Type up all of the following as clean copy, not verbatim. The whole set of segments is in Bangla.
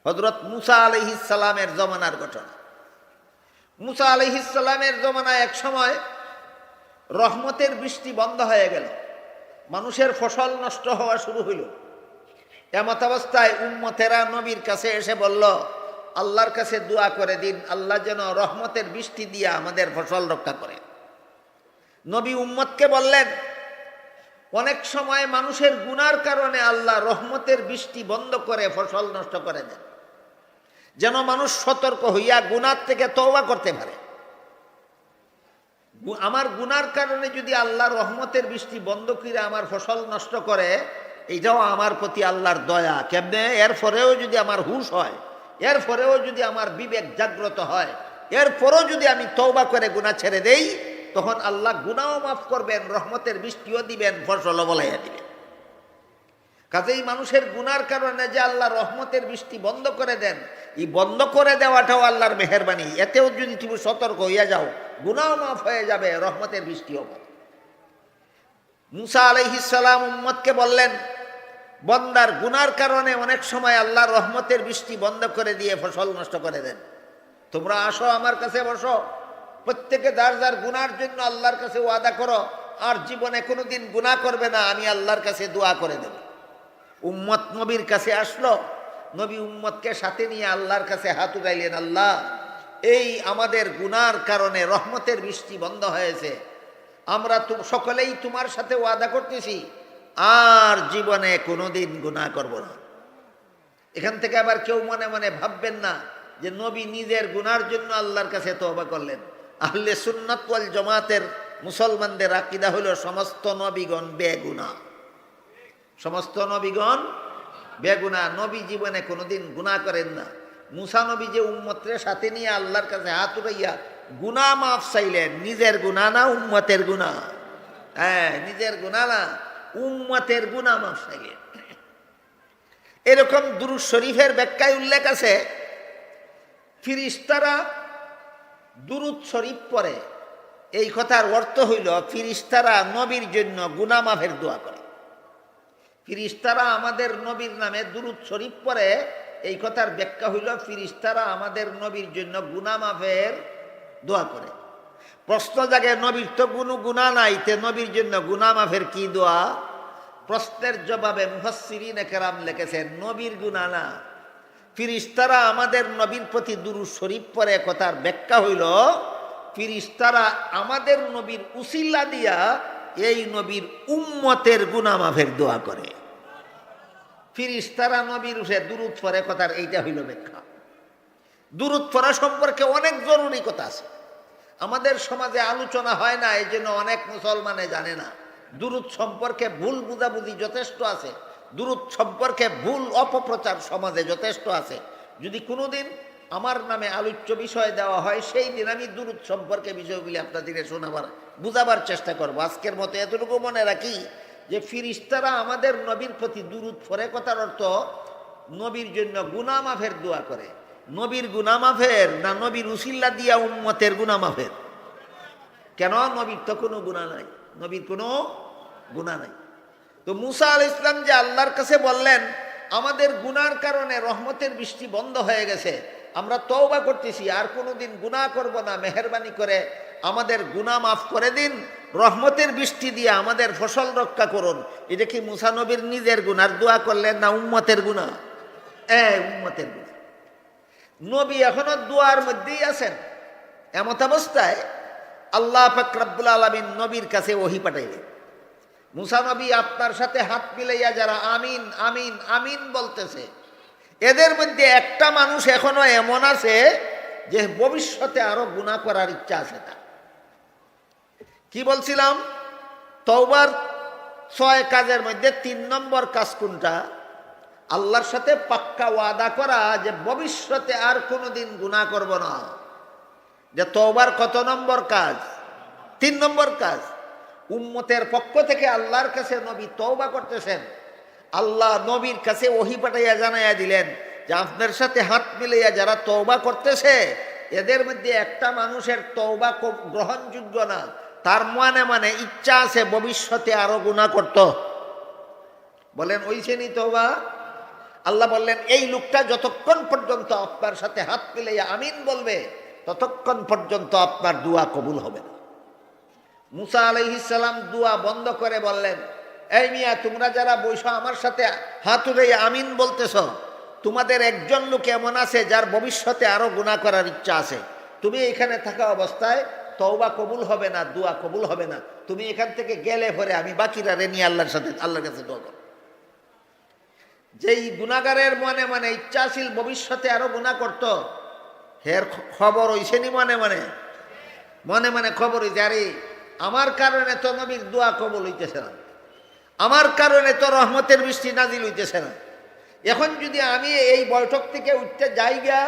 হযরত মুসা আলাইহিস সালামের জমানার ঘটনা। মুসা আলাইহিস সালামের জমানায় এক সময় রহমতের বৃষ্টি বন্ধ হয়ে গেল, মানুষের ফসল নষ্ট হওয়া শুরু হইল। এমত অবস্থায় উম্মতেরা নবীর কাছে এসে বলল, আল্লাহর কাছে দোয়া করে দিন, আল্লাহ যেন রহমতের বৃষ্টি দিয়ে আমাদের ফসল রক্ষা করে। নবী উম্মতকে বললেন, অনেক সময় মানুষের গুনার কারণে আল্লাহ রহমতের বৃষ্টি বন্ধ করে ফসল নষ্ট করে দেন, যেন মানুষ সতর্ক হইয়া গুনার থেকে তওবা করতে পারে। আমার গুনার কারণে যদি আল্লাহ রহমতের বৃষ্টি বন্ধ করে আমার ফসল নষ্ট করে, এইটাও আমার প্রতি আল্লাহর দয়া। কেমনে? এরপরেও যদি আমার হুঁশ হয়, এরপরেও যদি আমার বিবেক জাগ্রত হয়, এরপরও যদি আমি তওবা করে গুনাহ ছেড়ে দেই, তখন আল্লাহ গুনাহও মাফ করবেন, রহমতের বৃষ্টিও দিবেন, ফসলও বলাইয়া দিবেন। কাজেই মানুষের গুনার কারণে যে আল্লাহ রহমতের বৃষ্টি বন্ধ করে দেন, এই বন্ধ করে দেওয়াটাও আল্লাহর মেহেরবানি। এতেও যদি তুমি সতর্ক হইয়া যাও, গুনাহও মাফ হয়ে যাবে, রহমতের বৃষ্টিও হবে। মুসা আলাইহিস সালাম উম্মতকে বললেন, বন্দার গুনার কারণে অনেক সময় আল্লাহ রহমতের বৃষ্টি বন্ধ করে দিয়ে ফসল নষ্ট করে দেন। তোমরা আসো, আমার কাছে বসো, প্রত্যেকে যার যার গুনার জন্য আল্লাহর কাছে ওয়াদা করো, আর জীবনে কোনোদিন গুনাহ করবে না, আমি আল্লাহর কাছে দোয়া করে দেব। উম্মত নবীর কাছে আসলো, নবী উম্মতকে সাথে নিয়ে আল্লাহর কাছে হাত উঠাইলেন, আল্লাহ, এই আমাদের গুনার কারণে রহমতের বৃষ্টি বন্ধ হয়েছে, আমরা সকলেই তোমার সাথে ওয়াদা করতেছি আর জীবনে কোনোদিন গুনাহ করব না। এখান থেকে আবার কেউ মনে মনে ভাববেন না যে নবী নিজের গুনার জন্য আল্লাহর কাছে তওবা করলেন। আহলে সুন্নাত ওয়াল জামাতের মুসলমানদের আকীদা হলো সমস্ত নবীগণ বেগুনাহ, সমস্ত নবীগণ বেগুনাহ। নবী জীবনে কোনোদিন গুনাহ করেন না। মুসা নবী যে উম্মতের সাথে নিয়ে আল্লাহর কাছে হাত উঠাইয়া গুনাহ মাফ চাইলেন, নিজের গুনাহ না উম্মতের গুনাহ। হ্যাঁ, নিজের গুনাহ না, উম্মতের গুনাহ মাফ চাইলেন। এরকম দুরূদ শরীফের ব্যাখ্যায় উল্লেখ আছে, ফিরিস্তারা দুরূদ শরীফ পড়ে। এই কথার অর্থ হইল ফিরিস্তারা নবীর জন্য গুনাহ মাফের দোয়া করে। ফিরিস্তারা আমাদের নবীর নামে দুরূদ শরীফ পড়ে, এই কথার ব্যাখ্যা হইল ফিরিস্তারা আমাদের নবীর জন্য গুনাহ মাফের দোয়া করে। প্রশ্ন জাগে, নবীর তো কোনো গুনাহ নাই, তে নবীর জন্য গুনাহ মাফের কি দোয়া? প্রশ্নের জবাবে মুফাসসিরিনে কেরাম লিখেছেন, নবীর গুনাহ না, ফিরিস্তারা আমাদের নবীর প্রতি দুরূদ শরীফ পড়ে। কথার ব্যাখ্যা হইল ফিরিস্তারা আমাদের নবীর উসিলা দিয়া এই নবীর উম্মতের গুনাহ মাফের দোয়া করে। ফিরিস্তারা নবীর উপরে দুরূদ পড়ে, কথার এইটা হইল ব্যাখ্যা। দুরূদ পড়া সম্পর্কে অনেক জরুরি কথা আছে, আমাদের সমাজে আলোচনা হয় না, এই জন্য অনেক মুসলমানে জানে না। দুরূদ সম্পর্কে ভুল বুঝাবুঝি যথেষ্ট আছে, দুরূদ সম্পর্কে ভুল অপপ্রচার সমাজে যথেষ্ট আছে। যদি কোনোদিন আমার নামে আলোচ্য বিষয় দেওয়া হয়, সেই দিন আমি দুরূদ সম্পর্কে বিষয়গুলি আপনাদেরকে শোনাবার বুঝাবার চেষ্টা করব। আজকের মতো এতটুকু মনে রাখি যে ফিরিস্তারা আমাদের নবীর প্রতি দুরূদ পড়ে, কথার অর্থ নবীর জন্য গুনাহ মাফের দোয়া করে। নবীর গুনাহ মাফের না নবীর উসিলা দিয়া উম্মতের গুনাহ মাফের? কেন? নবীর তো কোনো গুনাহ নাই, নবীর কোনো গুনাহ নাই। তো মুসা আলাইহিস সালাম যে আল্লাহর কাছে বললেন, আমাদের গুনার কারণে রহমতের বৃষ্টি বন্ধ হয়ে গেছে, আমরা তওবা করতেছি, আর কোনোদিন গুনাহ করব না, মেহেরবানি করে আমাদের গুনাহ মাফ করে দিন, রহমতের বৃষ্টি দিয়ে আমাদের ফসল রক্ষা করুন। এটা কি মুসা নবীর নিজের গুনার দোয়া করলেন না উম্মতের গুনাহ? উম্মতের গুনাহ। নবী এখনো দোয়ার মধ্যেই আছেন। এমত অবস্থায় আল্লাহ পাক রব্বুল আলামিন নবীর কাছে ওহী পাঠাইলেন, মুসা নবী, আপনার সাথে হাত মিলাইয়া যারা আমিন আমিন আমিন বলতেছে, এদের মধ্যে একটা মানুষ এখনো এমন আছে যে ভবিষ্যতে আরো গুনাহ করার ইচ্ছা আছে তার। কি বলছিলাম? তওবার 6 কাজের মধ্যে 3 নম্বর কাজ কোনটা? আল্লাহর সাথে পাক্কা ওয়াদা করা যে ভবিষ্যতে আর কোনোদিন গুনাহ করব না। যে তওবার কত নম্বর কাজ? 3 নম্বর কাজ। উম্মতের পক্ষ থেকে আল্লাহর কাছে নবী তওবা করতেছেন, আল্লাহ নবীর কাছে ওহী পাঠাইয়া জানাইয়া দিলেন যে আপনার সাথে হাত মিলাইয়া যারা তওবা করতেছে, এদের মধ্যে একটা মানুষের তওবা গ্রহণযোগ্য না, তার মানে ইচ্ছা আছে ভবিষ্যতে আরো গুনাহ করত। বলেন, ওইছেনি তওবা? আল্লাহ বললেন এই লোকটা যতক্ষণ পর্যন্ত আপনার সাথে হাত মিলাইয়া আমিন বলবে ততক্ষণ পর্যন্ত আপনার দোয়া কবুল হবে না। মুসা আলাইহিস সালাম দোয়া বন্ধ করে বললেন, এই মিয়া, তোমরা যারা বৈশা আমার সাথে হাত উঠাইয়া আমিন বলতেছ, তোমাদের একজন লোক এমন আছে যার ভবিষ্যতে আরো গুনাহ করার ইচ্ছা আছে। তুমি এখানে থাকা অবস্থায় তওবা কবুল হবে না, দোয়া কবুল হবে না। তুমি এখান থেকে গেলে পরে আমি বাকিরা রে নিয়ে আল্লাহর কাছে দোয়া করব। যেই গুনাহগারের মনে মনে ইচ্ছা ছিল ভবিষ্যতে আরো গুনাহ করত, হের খবর হইছে নি মনে মনে মনে খবর হইছে, আরে আমার কারণে তো নবীর দোয়া কবুল হইতেছে না, আমার কারণে তো রহমতের বৃষ্টি নাজিল হইতেছে না। এখন যদি আমি এই বৈঠক থেকে উঠতে যাইগা,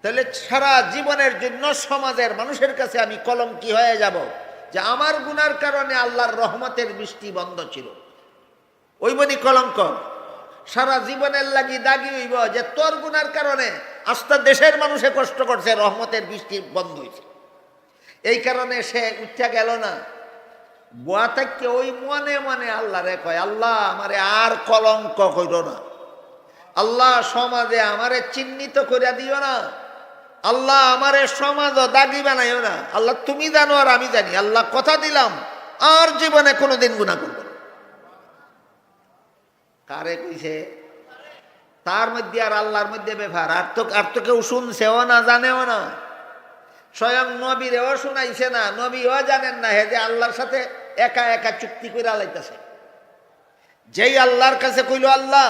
তাহলে সারা জীবনের জন্য সমাজের মানুষের কাছে আমি কলঙ্কি হয়ে যাব যে আমার গুনার কারণে আল্লাহর রহমতের বৃষ্টি বন্ধ ছিল। ওইবনি কলঙ্ক সারা জীবনের লাগি দাগি হইব যে তোর গুনার কারণে আস্তা দেশের মানুষে কষ্ট করছে, রহমতের বৃষ্টি বন্ধ হয়েছে। এই কারণে সে উঠতে গেল না। বুয়া থেকে ওই মনে মনে আল্লাহ রে কয়, আল্লাহ আমারে আর কলঙ্ক কইর না, আল্লাহ সমাজে আমারে চিহ্নিত করে দিও না, আল্লাহ আমারে সমাজ দাগি বানাইও না। আল্লাহ তুমি জানো আর আমি জানি, আল্লাহ কথা দিলাম আর জীবনে কোনোদিন গুনাহ করব না। কারে কইছে? তার মধ্যে আর আল্লাহর মধ্যে ব্যাপার। আর তো কেউ শুনছেও না, জানেও না। স্বয়ং নবীরেও শুনাইছে না, নবীও জানেন না হে যে আল্লাহর সাথে একা একা চুক্তি করে আলাইতেছে। যেই আল্লাহর কাছে কইল, আল্লাহ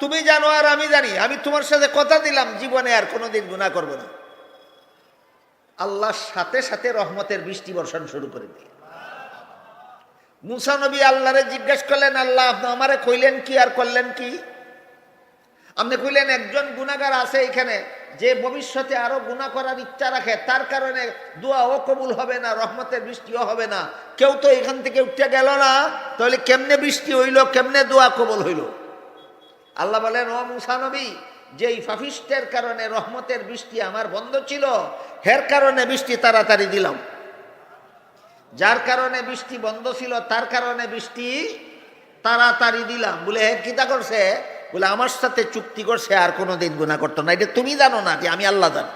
তুমি জানো আর আমি জানি, আমি তোমার সাথে কথা দিলাম জীবনে আর কোনোদিন গুনাহ করব না, আল্লাহর সাথে সাথে রহমতের বৃষ্টি বর্ষণ শুরু করে দিয়ে। মুসা নবী আল্লাহরে জিজ্ঞেস করলেন, আল্লাহ আপনি আমারে কইলেন কি আর করলেন কি? আপনি কইলেন একজন গুনাহগার আছে এখানে যে ভবিষ্যতে আরো গুনাহ করার ইচ্ছা রাখে, তার কারণে দোয়াও কবুল হবে না, রহমতের বৃষ্টিও হবে না। কেউ তো এখান থেকে উঠতে গেল না, তাহলে কেমনে বৃষ্টি হইল, কেমনে দোয়া কবুল হইল? আল্লাহ বলেন, ও মুসা নবী, যেই ফাফিস্টের কারণে রহমতের বৃষ্টি আমার বন্ধ ছিল, হের কারণে বৃষ্টি তাড়াতাড়ি দিলাম। যার কারণে বৃষ্টি বন্ধ ছিল তার কারণে বৃষ্টি তাড়াতাড়ি দিলাম। বলে হে কিতা করছে? বলে আমার সাথে চুক্তি করছে আর কোনোদিন গুনাহ করতো না। এটা তুমি জানো না, আমি আল্লাহ জানি।